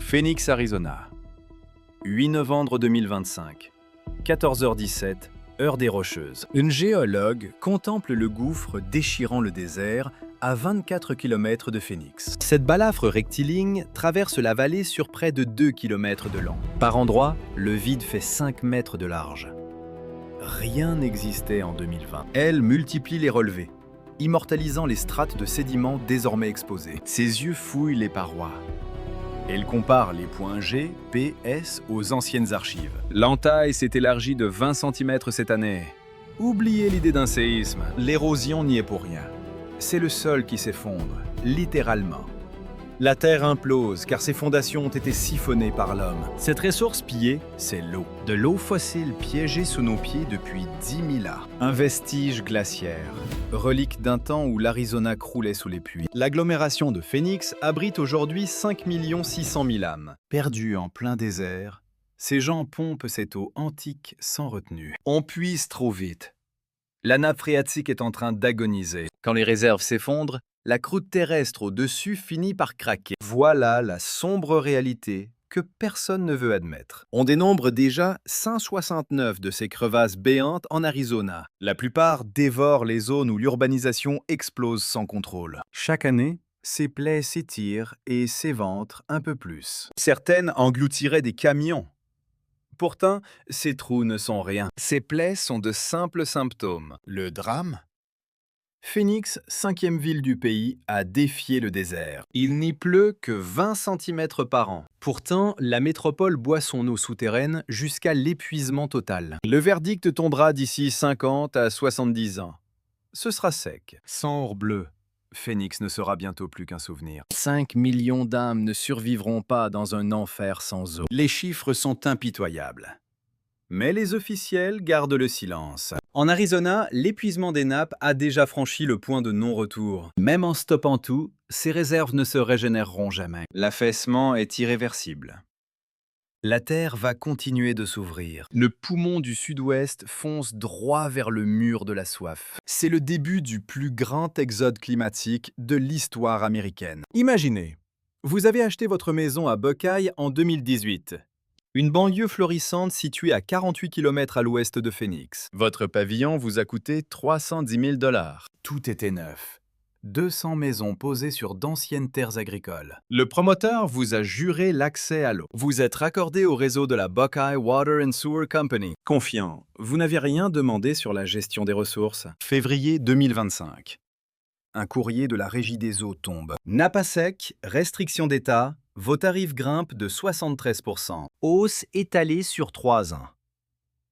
Phoenix, Arizona. 8 novembre 2025, 14h17, heure des Rocheuses. Un géologue contemple le gouffre déchirant le désert à 24 km de Phoenix. Cette balafre rectiligne traverse la vallée sur près de 2 km de long. Par endroits, le vide fait 5 mètres de large. Rien n'existait en 2020. Elle multiplie les relevés, immortalisant les strates de sédiments désormais exposés. Ses yeux fouillent les parois. Elle compare les points G, P, S aux anciennes archives. L'entaille s'est élargie de 20 cm cette année. Oubliez l'idée d'un séisme, l'érosion n'y est pour rien. C'est le sol qui s'effondre, littéralement. La terre implose car ses fondations ont été siphonnées par l'homme. Cette ressource pillée, c'est l'eau. De l'eau fossile piégée sous nos pieds depuis 10 000 ans. Un vestige glaciaire, relique d'un temps où l'Arizona croulait sous les pluies. L'agglomération de Phoenix abrite aujourd'hui 5 600 000 âmes. Perdues en plein désert, ces gens pompent cette eau antique sans retenue. On puise trop vite. La nappe phréatique est en train d'agoniser. Quand les réserves s'effondrent, la croûte terrestre au-dessus finit par craquer. Voilà la sombre réalité que personne ne veut admettre. On dénombre déjà 169 de ces crevasses béantes en Arizona. La plupart dévorent les zones où l'urbanisation explose sans contrôle. Chaque année, ces plaies s'étirent et s'éventrent un peu plus. Certaines engloutiraient des camions. Pourtant, ces trous ne sont rien. Ces plaies sont de simples symptômes. Le drame ? Phoenix, 5e ville du pays, a défié le désert. Il n'y pleut que 20 cm par an. Pourtant, la métropole boit son eau souterraine jusqu'à l'épuisement total. Le verdict tombera d'ici 50 à 70 ans. Ce sera sec, sans or bleu. Phoenix ne sera bientôt plus qu'un souvenir. 5 millions d'âmes ne survivront pas dans un enfer sans eau. Les chiffres sont impitoyables. Mais les officiels gardent le silence. En Arizona, l'épuisement des nappes a déjà franchi le point de non-retour. Même en stoppant tout, ces réserves ne se régénéreront jamais. L'affaissement est irréversible. La Terre va continuer de s'ouvrir. Le poumon du sud-ouest fonce droit vers le mur de la soif. C'est le début du plus grand exode climatique de l'histoire américaine. Imaginez, vous avez acheté votre maison à Buckeye en 2018. Une banlieue florissante située à 48 km à l'ouest de Phoenix. Votre pavillon vous a coûté 310 000 $. Tout était neuf. 200 maisons posées sur d'anciennes terres agricoles. Le promoteur vous a juré l'accès à l'eau. Vous êtes raccordé au réseau de la Buckeye Water and Sewer Company. Confiant, vous n'avez rien demandé sur la gestion des ressources. Février 2025. Un courrier de la Régie des eaux tombe. Nappe à sec, restriction d'État, vos tarifs grimpent de 73%. Hausse étalée sur 3 ans.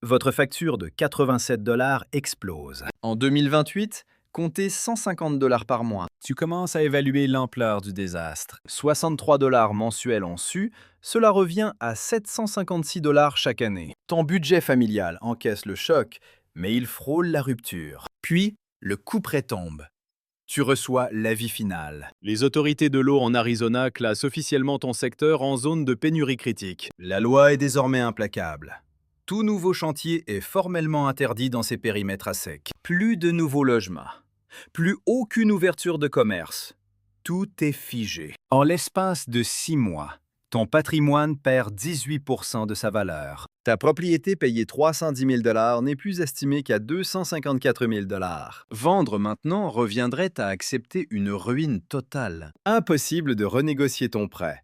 Votre facture de 87 $ explose. En 2028, comptez 150 $ par mois. Tu commences à évaluer l'ampleur du désastre. 63 $ mensuels en su, cela revient à 756 $ chaque année. Ton budget familial encaisse le choc, mais il frôle la rupture. Puis, le couperet tombe. Tu reçois l'avis final. Les autorités de l'eau en Arizona classent officiellement ton secteur en zone de pénurie critique. La loi est désormais implacable. Tout nouveau chantier est formellement interdit dans ces périmètres à sec. Plus de nouveaux logements. Plus aucune ouverture de commerce. Tout est figé. En l'espace de 6 mois, ton patrimoine perd 18% de sa valeur. Ta propriété payée 310 000 $ n'est plus estimée qu'à 254 000 $. Vendre maintenant reviendrait à accepter une ruine totale. Impossible de renégocier ton prêt.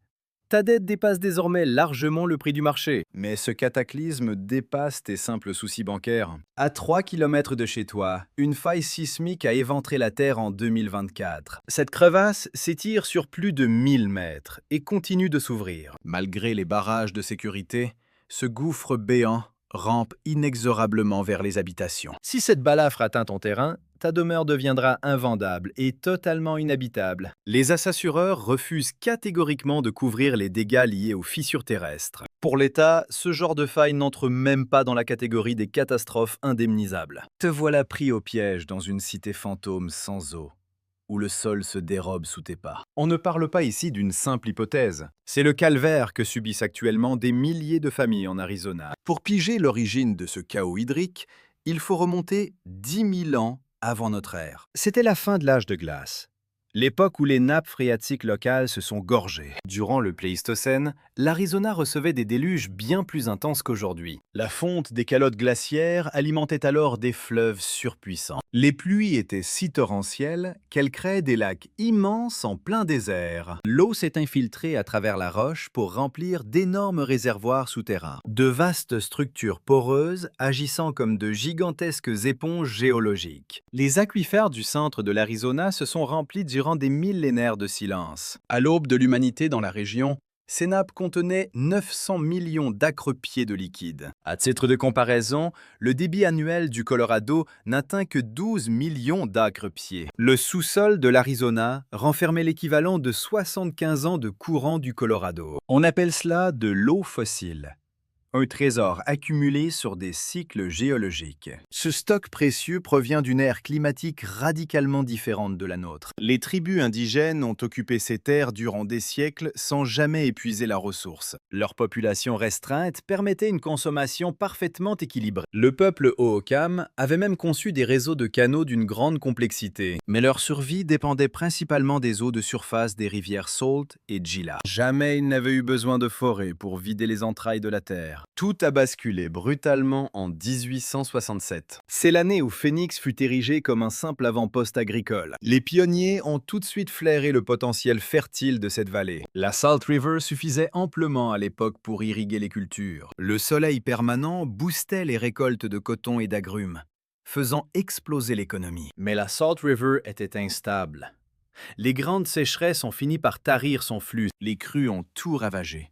Ta dette dépasse désormais largement le prix du marché. Mais ce cataclysme dépasse tes simples soucis bancaires. À 3 km de chez toi, une faille sismique a éventré la Terre en 2024. Cette crevasse s'étire sur plus de 1000 mètres et continue de s'ouvrir. Malgré les barrages de sécurité, ce gouffre béant rampe inexorablement vers les habitations. Si cette balafre atteint ton terrain, ta demeure deviendra invendable et totalement inhabitable. Les assureurs refusent catégoriquement de couvrir les dégâts liés aux fissures terrestres. Pour l'État, ce genre de faille n'entre même pas dans la catégorie des catastrophes indemnisables. Te voilà pris au piège dans une cité fantôme sans eau, où le sol se dérobe sous tes pas. On ne parle pas ici d'une simple hypothèse. C'est le calvaire que subissent actuellement des milliers de familles en Arizona. Pour piger l'origine de ce chaos hydrique, il faut remonter 10 000 ans avant notre ère. C'était la fin de l'âge de glace. l'époque où les nappes phréatiques locales se sont gorgées. Durant le Pléistocène, l'Arizona recevait des déluges bien plus intenses qu'aujourd'hui. La fonte des calottes glaciaires alimentait alors des fleuves surpuissants. Les pluies étaient si torrentielles qu'elles créaient des lacs immenses en plein désert. L'eau s'est infiltrée à travers la roche pour remplir d'énormes réservoirs souterrains. De vastes structures poreuses agissant comme de gigantesques éponges géologiques. Les aquifères du centre de l'Arizona se sont remplis durant des millénaires de silence. À l'aube de l'humanité dans la région, ces nappes contenaient 900 millions d'acres-pieds de liquide. À titre de comparaison, le débit annuel du Colorado n'atteint que 12 millions d'acres-pieds. Le sous-sol de l'Arizona renfermait l'équivalent de 75 ans de courant du Colorado. On appelle cela de l'eau fossile. Un trésor accumulé sur des cycles géologiques. Ce stock précieux provient d'une ère climatique radicalement différente de la nôtre. Les tribus indigènes ont occupé ces terres durant des siècles sans jamais épuiser la ressource. Leur population restreinte permettait une consommation parfaitement équilibrée. Le peuple Hohokam avait même conçu des réseaux de canaux d'une grande complexité, mais leur survie dépendait principalement des eaux de surface des rivières Salt et Gila. Jamais ils n'avaient eu besoin de forêt pour vider les entrailles de la terre. Tout a basculé brutalement en 1867. C'est l'année où Phoenix fut érigé comme un simple avant-poste agricole. Les pionniers ont tout de suite flairé le potentiel fertile de cette vallée. La Salt River suffisait amplement à l'époque pour irriguer les cultures. Le soleil permanent boostait les récoltes de coton et d'agrumes, faisant exploser l'économie. Mais la Salt River était instable. Les grandes sécheresses ont fini par tarir son flux. Les crues ont tout ravagé.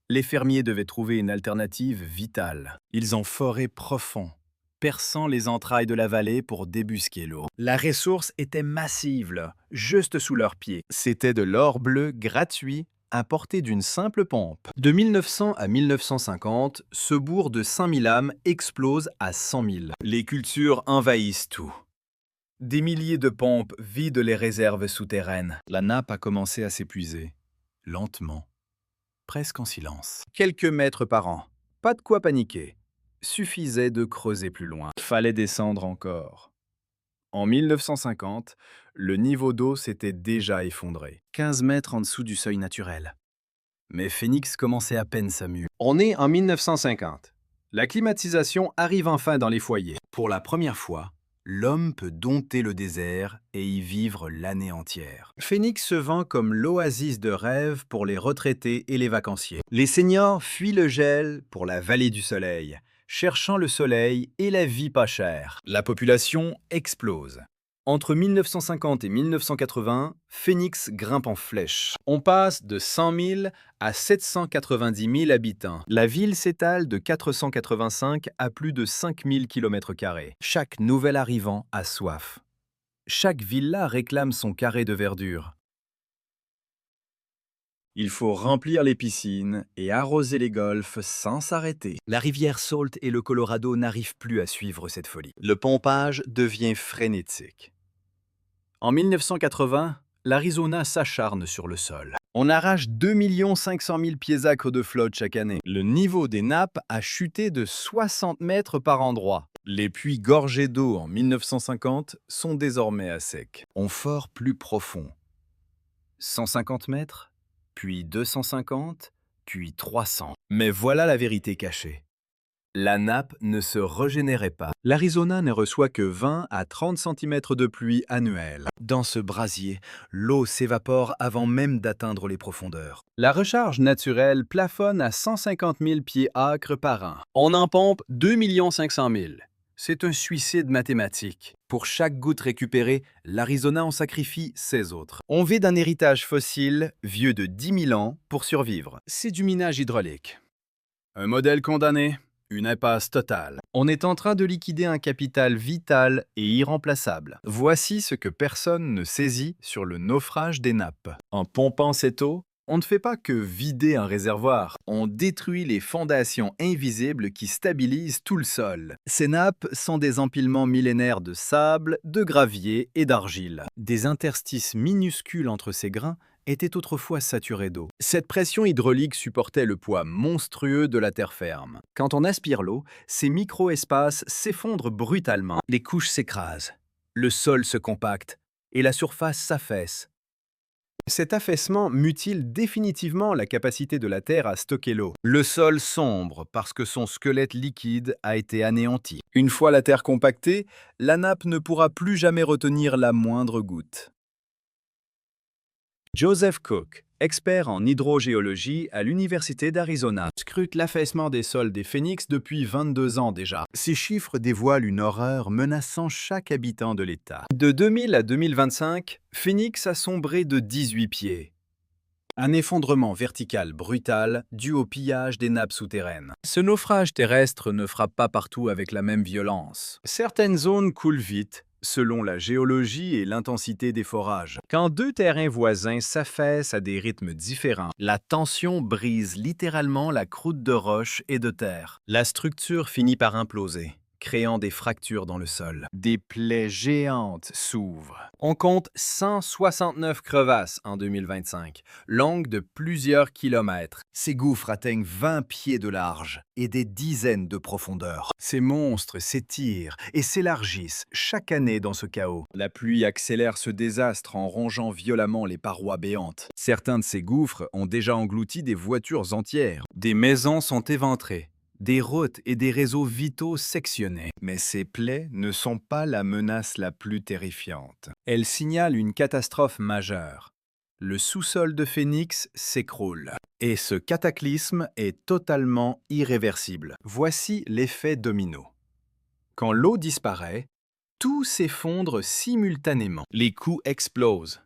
Les fermiers devaient trouver une alternative vitale. Ils ont foré profond, perçant les entrailles de la vallée pour débusquer l'eau. La ressource était massive, là, juste sous leurs pieds. C'était de l'or bleu gratuit, importé d'une simple pompe. De 1900 à 1950, ce bourg de 5000 âmes explose à 100 000. Les cultures envahissent tout. Des milliers de pompes vident les réserves souterraines. La nappe a commencé à s'épuiser, lentement. Presque en silence. Quelques mètres par an. Pas de quoi paniquer. Suffisait de creuser plus loin. Fallait descendre encore. En 1950, le niveau d'eau s'était déjà effondré. 15 mètres en dessous du seuil naturel. Mais Phoenix commençait à peine sa mue. On est en 1950. La climatisation arrive enfin dans les foyers. Pour la première fois, l'homme peut dompter le désert et y vivre l'année entière. Phoenix se vend comme l'oasis de rêve pour les retraités et les vacanciers. Les seniors fuient le gel pour la vallée du soleil, cherchant le soleil et la vie pas chère. La population explose. Entre 1950 et 1980, Phoenix grimpe en flèche. On passe de 100 000 à 790 000 habitants. La ville s'étale de 485 à plus de 5 000 km². Chaque nouvel arrivant a soif. Chaque villa réclame son carré de verdure. Il faut remplir les piscines et arroser les golfs sans s'arrêter. La rivière Salt et le Colorado n'arrivent plus à suivre cette folie. Le pompage devient frénétique. En 1980, l'Arizona s'acharne sur le sol. On arrache 2 500 000 pieds-acres de flotte chaque année. Le niveau des nappes a chuté de 60 mètres par endroit. Les puits gorgés d'eau en 1950 sont désormais à sec. On fore plus profond. 150 mètres, puis 250, puis 300. Mais voilà la vérité cachée. La nappe ne se régénérait pas. L'Arizona ne reçoit que 20 à 30 cm de pluie annuelle. Dans ce brasier, l'eau s'évapore avant même d'atteindre les profondeurs. La recharge naturelle plafonne à 150 000 pieds-acres par an. On en pompe 2 500 000. C'est un suicide mathématique. Pour chaque goutte récupérée, l'Arizona en sacrifie 16 autres. On vit d'un héritage fossile, vieux de 10 000 ans, pour survivre. C'est du minage hydraulique. Un modèle condamné. Une impasse totale. On est en train de liquider un capital vital et irremplaçable. Voici ce que personne ne saisit sur le naufrage des nappes. En pompant cette eau, on ne fait pas que vider un réservoir. On détruit les fondations invisibles qui stabilisent tout le sol. Ces nappes sont des empilements millénaires de sable, de gravier et d'argile. Des interstices minuscules entre ces grains était autrefois saturé d'eau. Cette pression hydraulique supportait le poids monstrueux de la terre ferme. Quand on aspire l'eau, ces micro-espaces s'effondrent brutalement. Les couches s'écrasent. Le sol se compacte, et la surface s'affaisse. Cet affaissement mutile définitivement la capacité de la Terre à stocker l'eau. Le sol sombre parce que son squelette liquide a été anéanti. Une fois la Terre compactée, la nappe ne pourra plus jamais retenir la moindre goutte. Joseph Cook, expert en hydrogéologie à l'Université d'Arizona, scrute l'affaissement des sols des Phoenix depuis 22 ans déjà. Ces chiffres dévoilent une horreur menaçant chaque habitant de l'État. De 2000 à 2025, Phoenix a sombré de 18 pieds. Un effondrement vertical brutal dû au pillage des nappes souterraines. Ce naufrage terrestre ne frappe pas partout avec la même violence. Certaines zones coulent vite, selon la géologie et l'intensité des forages. Quand deux terrains voisins s'affaissent à des rythmes différents, la tension brise littéralement la croûte de roche et de terre. La structure finit par imploser, créant des fractures dans le sol. Des plaies géantes s'ouvrent. On compte 169 crevasses en 2025, longues de plusieurs kilomètres. Ces gouffres atteignent 20 pieds de large et des dizaines de profondeur. Ces monstres s'étirent et s'élargissent chaque année dans ce chaos. La pluie accélère ce désastre en rongeant violemment les parois béantes. Certains de ces gouffres ont déjà englouti des voitures entières. Des maisons sont éventrées. Des routes et des réseaux vitaux sectionnés. Mais ces plaies ne sont pas la menace la plus terrifiante. Elles signalent une catastrophe majeure. Le sous-sol de Phoenix s'écroule. Et ce cataclysme est totalement irréversible. Voici l'effet domino. Quand l'eau disparaît, tout s'effondre simultanément. Les coûts explosent.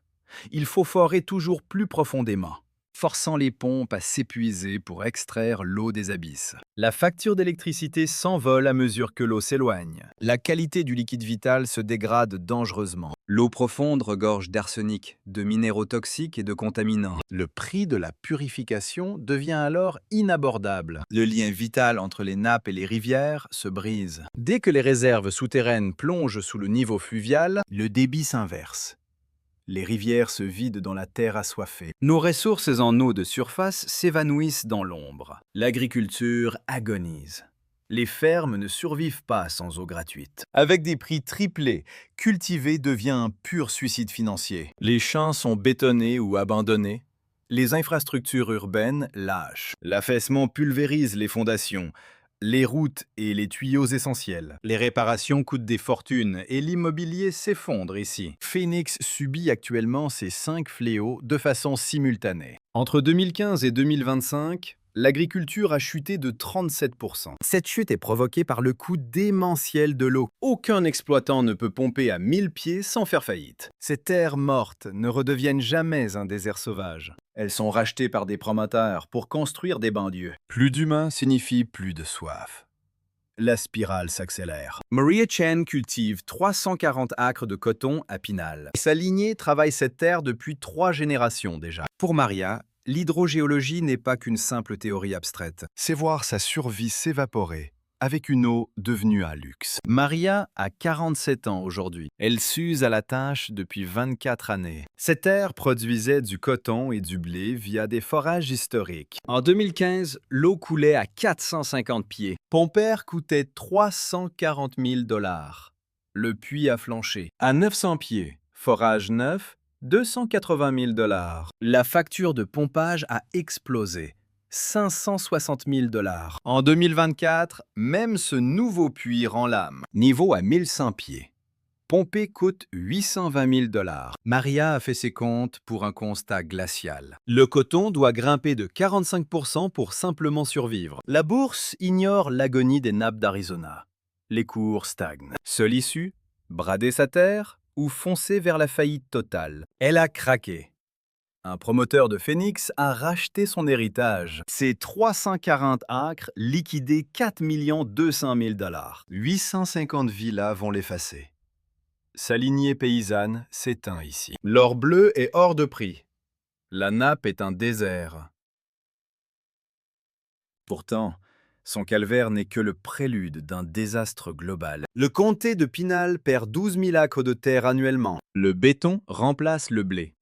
Il faut forer toujours plus profondément, forçant les pompes à s'épuiser pour extraire l'eau des abysses. La facture d'électricité s'envole à mesure que l'eau s'éloigne. La qualité du liquide vital se dégrade dangereusement. L'eau profonde regorge d'arsenic, de minéraux toxiques et de contaminants. Le prix de la purification devient alors inabordable. Le lien vital entre les nappes et les rivières se brise. Dès que les réserves souterraines plongent sous le niveau fluvial, le débit s'inverse. Les rivières se vident dans la terre assoiffée. Nos ressources en eau de surface s'évanouissent dans l'ombre. L'agriculture agonise. Les fermes ne survivent pas sans eau gratuite. Avec des prix triplés, cultiver devient un pur suicide financier. Les champs sont bétonnés ou abandonnés. Les infrastructures urbaines lâchent. L'affaissement pulvérise les fondations, les routes et les tuyaux essentiels. Les réparations coûtent des fortunes et l'immobilier s'effondre ici. Phoenix subit actuellement ces 5 fléaux de façon simultanée. Entre 2015 et 2025, l'agriculture a chuté de 37%. Cette chute est provoquée par le coût démentiel de l'eau. Aucun exploitant ne peut pomper à 1000 pieds sans faire faillite. Ces terres mortes ne redeviennent jamais un désert sauvage. Elles sont rachetées par des promoteurs pour construire des banlieues. Plus d'humains signifie plus de soif. La spirale s'accélère. Maria Chen cultive 340 acres de coton à Pinal. Sa lignée travaille cette terre depuis 3 générations déjà. Pour Maria, l'hydrogéologie n'est pas qu'une simple théorie abstraite. C'est voir sa survie s'évaporer avec une eau devenue un luxe. Maria a 47 ans aujourd'hui. Elle s'use à la tâche depuis 24 années. Cette terre produisait du coton et du blé via des forages historiques. En 2015, l'eau coulait à 450 pieds. Pomper coûtait 340 000 $. Le puits a flanché. À 900 pieds, forage neuf, 280 000 $. La facture de pompage a explosé. 560 000 $. En 2024, même ce nouveau puits rend l'âme. Niveau à 1100 pieds. Pomper coûte 820 000 $. Maria a fait ses comptes pour un constat glacial. Le coton doit grimper de 45% pour simplement survivre. La bourse ignore l'agonie des nappes d'Arizona. Les cours stagnent. Seule issue, brader sa terre ou foncer vers la faillite totale. Elle a craqué. Un promoteur de Phoenix a racheté son héritage. Ses 340 acres liquidés 4 200 000 $. 850 villas vont l'effacer. Sa lignée paysanne s'éteint ici. L'or bleu est hors de prix. La nappe est un désert. Pourtant, son calvaire n'est que le prélude d'un désastre global. Le comté de Pinal perd 12 000 acres de terre annuellement. Le béton remplace le blé.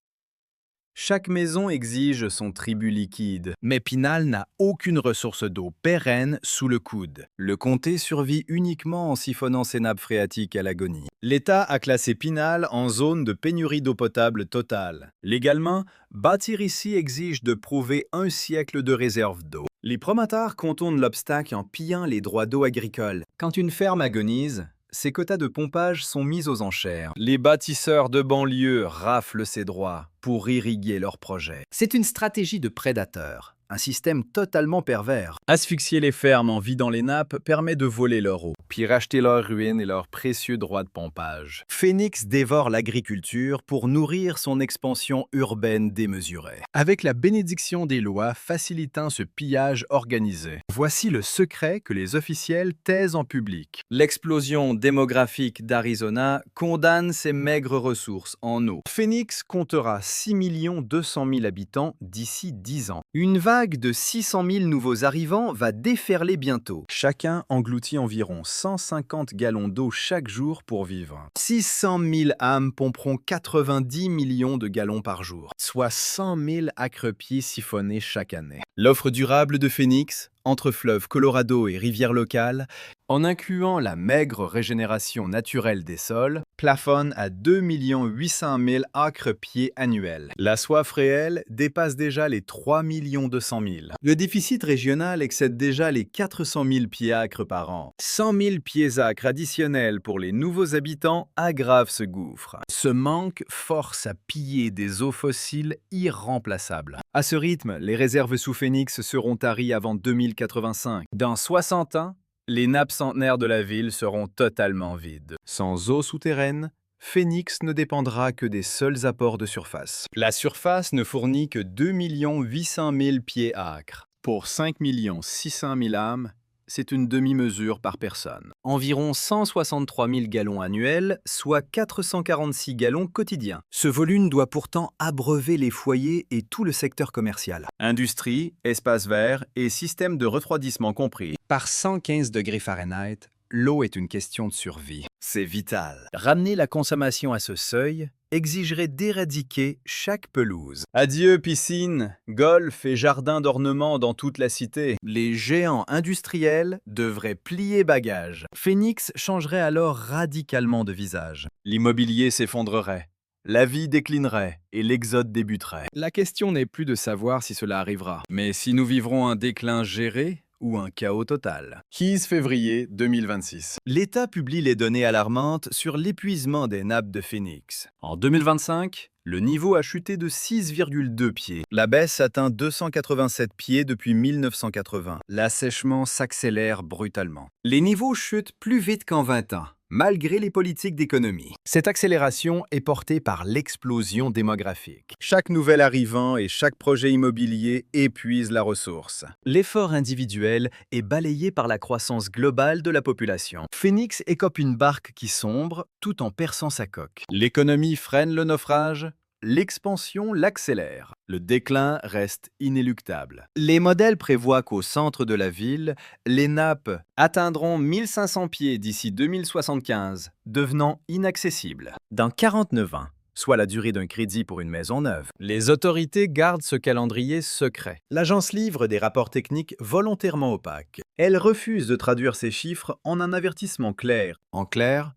Chaque maison exige son tribut liquide, mais Pinal n'a aucune ressource d'eau pérenne sous le coude. Le comté survit uniquement en siphonnant ses nappes phréatiques à l'agonie. L'État a classé Pinal en zone de pénurie d'eau potable totale. Légalement, bâtir ici exige de prouver 1 siècle de réserve d'eau. Les promoteurs contournent l'obstacle en pillant les droits d'eau agricoles. Quand une ferme agonise, ses quotas de pompage sont mis aux enchères. Les bâtisseurs de banlieue raflent ces droits pour irriguer leurs projets. C'est une stratégie de prédateur, un système totalement pervers. Asphyxier les fermes en vidant les nappes permet de voler leur eau, puis racheter leurs ruines et leurs précieux droits de pompage. Phoenix dévore l'agriculture pour nourrir son expansion urbaine démesurée, avec la bénédiction des lois facilitant ce pillage organisé. Voici le secret que les officiels taisent en public. L'explosion démographique d'Arizona condamne ses maigres ressources en eau. Phoenix comptera 6 200 000 habitants d'ici 10 ans. Une vague de 600 000 nouveaux arrivants va déferler bientôt. Chacun engloutit environ 150 gallons d'eau chaque jour pour vivre. 600 000 âmes pomperont 90 millions de gallons par jour, soit 100 000 acre-pieds siphonnés chaque année. L'offre durable de Phoenix, entre fleuves Colorado et rivières locales, en incluant la maigre régénération naturelle des sols, plafonne à 2 800 000 acre-pieds annuels. La soif réelle dépasse déjà les 3 200 000. Le déficit régional excède déjà les 400 000 pieds-acres par an. 100 000 pieds-acres additionnels pour les nouveaux habitants aggravent ce gouffre. Ce manque force à piller des eaux fossiles irremplaçables. À ce rythme, les réserves sous Phoenix seront taries avant 2085. Dans 60 ans, les nappes centenaires de la ville seront totalement vides. Sans eau souterraine, Phoenix ne dépendra que des seuls apports de surface. La surface ne fournit que 2 800 000 pieds-acres. Pour 5 600 000 âmes, c'est une demi-mesure par personne. Environ 163 000 gallons annuels, soit 446 gallons quotidiens. Ce volume doit pourtant abreuver les foyers et tout le secteur commercial. Industrie, espaces verts et système de refroidissement compris. Par 115 degrés Fahrenheit, l'eau est une question de survie. C'est vital. Ramener la consommation à ce seuil exigerait d'éradiquer chaque pelouse. Adieu piscine, golf et jardins d'ornement dans toute la cité. Les géants industriels devraient plier bagages. Phoenix changerait alors radicalement de visage. L'immobilier s'effondrerait. La vie déclinerait et l'exode débuterait. La question n'est plus de savoir si cela arrivera, mais si nous vivrons un déclin géré ou un chaos total. 15 février 2026. L'État publie les données alarmantes sur l'épuisement des nappes de Phoenix. En 2025, le niveau a chuté de 6,2 pieds. La baisse atteint 287 pieds depuis 1980. L'assèchement s'accélère brutalement. Les niveaux chutent plus vite qu'en 20 ans, malgré les politiques d'économie. Cette accélération est portée par l'explosion démographique. Chaque nouvel arrivant et chaque projet immobilier épuise la ressource. L'effort individuel est balayé par la croissance globale de la population. Phoenix écope une barque qui sombre tout en perçant sa coque. L'économie freine le naufrage, l'expansion l'accélère. Le déclin reste inéluctable. Les modèles prévoient qu'au centre de la ville, les nappes atteindront 1500 pieds d'ici 2075, devenant inaccessibles. Dans 49 ans, soit la durée d'un crédit pour une maison neuve, les autorités gardent ce calendrier secret. L'agence livre des rapports techniques volontairement opaques. Elle refuse de traduire ces chiffres en un avertissement clair. En clair,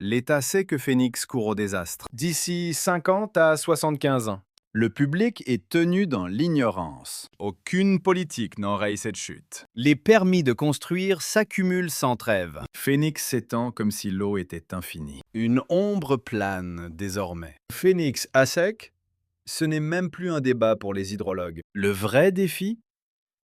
l'État sait que Phoenix court au désastre. D'ici 50 à 75 ans, le public est tenu dans l'ignorance. Aucune politique n'enraye cette chute. Les permis de construire s'accumulent sans trêve. Phoenix s'étend comme si l'eau était infinie. Une ombre plane désormais. Phoenix à sec, ce n'est même plus un débat pour les hydrologues. Le vrai défi?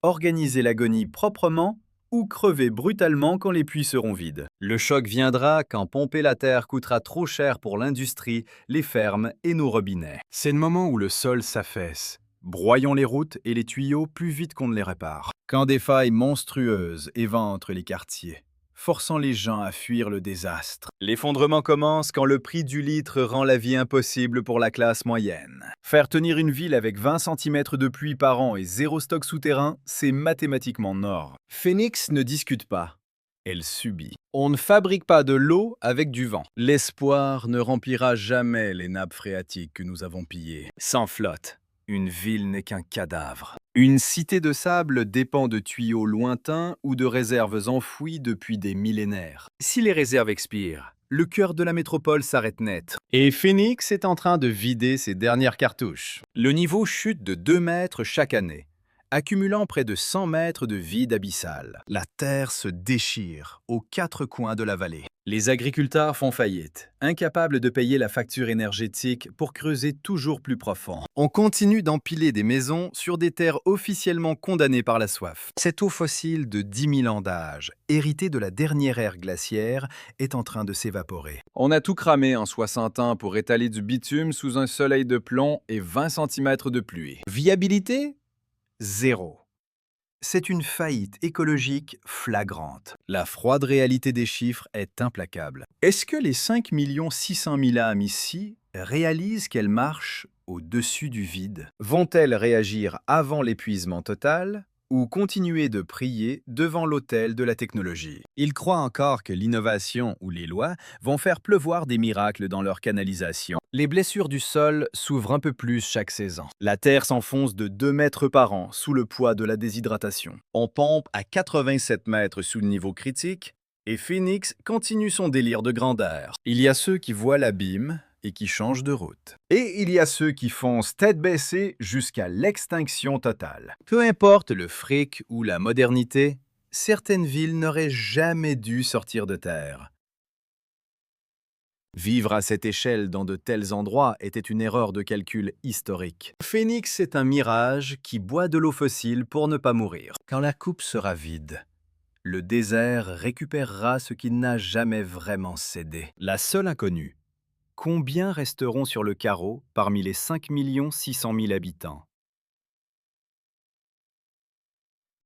Organiser l'agonie proprement ou crever brutalement quand les puits seront vides. Le choc viendra quand pomper la terre coûtera trop cher pour l'industrie, les fermes et nos robinets. C'est le moment où le sol s'affaisse. Broyons les routes et les tuyaux plus vite qu'on ne les répare. Quand des failles monstrueuses éventrent les quartiers, forçant les gens à fuir le désastre. L'effondrement commence quand le prix du litre rend la vie impossible pour la classe moyenne. Faire tenir une ville avec 20 cm de pluie par an et zéro stock souterrain, c'est mathématiquement mort. Phoenix ne discute pas. elle subit. On ne fabrique pas de l'eau avec du vent. L'espoir ne remplira jamais les nappes phréatiques que nous avons pillées. Sans flotte, une ville n'est qu'un cadavre. Une cité de sable dépend de tuyaux lointains ou de réserves enfouies depuis des millénaires. Si les réserves expirent, le cœur de la métropole s'arrête net. Et Phoenix est en train de vider ses dernières cartouches. Le niveau chute de 2 mètres chaque année, accumulant près de 100 mètres de vide abyssal. La terre se déchire aux 4 coins de la vallée. Les agriculteurs font faillite, incapables de payer la facture énergétique pour creuser toujours plus profond. On continue d'empiler des maisons sur des terres officiellement condamnées par la soif. Cette eau fossile de 10 000 ans d'âge, héritée de la dernière ère glaciaire, est en train de s'évaporer. On a tout cramé en 60 ans pour étaler du bitume sous un soleil de plomb et 20 cm de pluie. Viabilité? Zéro. C'est une faillite écologique flagrante. La froide réalité des chiffres est implacable. Est-ce que les 5 600 000 âmes ici réalisent qu'elles marchent au-dessus du vide? Vont-elles réagir avant l'épuisement total ou continuer de prier devant l'autel de la technologie? Ils croient encore que l'innovation ou les lois vont faire pleuvoir des miracles dans leur canalisation. Les blessures du sol s'ouvrent un peu plus chaque saison. La terre s'enfonce de 2 mètres par an sous le poids de la déshydratation. On pompe à 87 mètres sous le niveau critique et Phoenix continue son délire de grandeur. Il y a ceux qui voient l'abîme et qui changent de route. Et il y a ceux qui foncent tête baissée jusqu'à l'extinction totale. Peu importe le fric ou la modernité, certaines villes n'auraient jamais dû sortir de terre. Vivre à cette échelle dans de tels endroits était une erreur de calcul historique. Phoenix est un mirage qui boit de l'eau fossile pour ne pas mourir. Quand la coupe sera vide, le désert récupérera ce qu'il n'a jamais vraiment cédé. La seule inconnue: combien resteront sur le carreau parmi les 5 600 000 habitants?